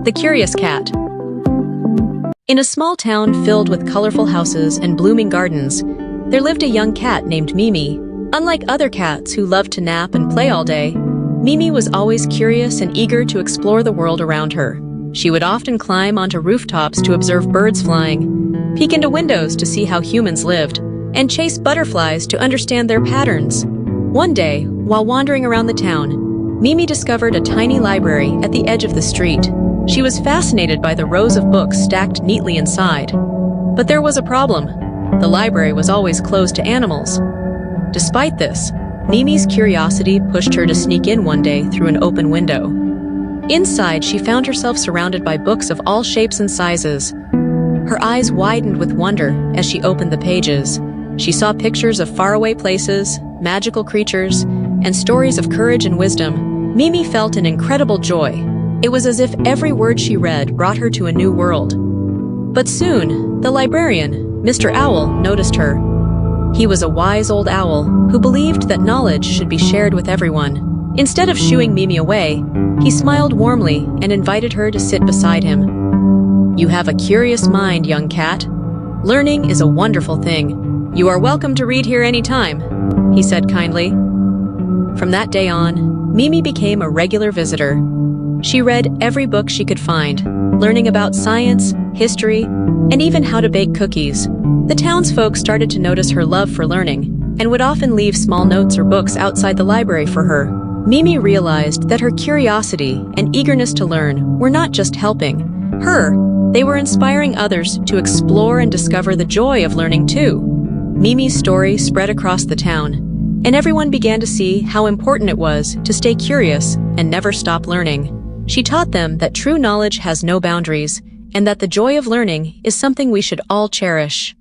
The Curious Cat. In a small town filled with colorful houses and blooming gardens, there lived a young cat named Mimi. Unlike other cats who loved to nap and play all day, Mimi was always curious and eager to explore the world around her. She would often climb onto rooftops to observe birds flying, peek into windows to see how humans lived, and chase butterflies to understand their patterns. One day, while wandering around the town, Mimi discovered a tiny library at the edge of the street. She was fascinated by the rows of books stacked neatly inside. But there was a problem. The library was always closed to animals. Despite this, Mimi's curiosity pushed her to sneak in one day through an open window. Inside, she found herself surrounded by books of all shapes and sizes. Her eyes widened with wonder as she opened the pages. She saw pictures of faraway places, magical creatures, and stories of courage and wisdom. Mimi felt an incredible joy. It was as if every word she read brought her to a new world. But soon, the librarian, Mr. Owl, noticed her. He was a wise old owl who believed that knowledge should be shared with everyone. Instead of shooing Mimi away, he smiled warmly and invited her to sit beside him. "You have a curious mind, young cat. Learning is a wonderful thing. You are welcome to read here anytime," he said kindly. From that day on, Mimi became a regular visitor. She read every book she could find, learning about science, history, and even how to bake cookies. The townsfolk started to notice her love for learning and would often leave small notes or books outside the library for her. Mimi realized that her curiosity and eagerness to learn were not just helping her, they were inspiring others to explore and discover the joy of learning too. Mimi's story spread across the town, and everyone began to see how important it was to stay curious and never stop learning. She taught them that true knowledge has no boundaries, and that the joy of learning is something we should all cherish.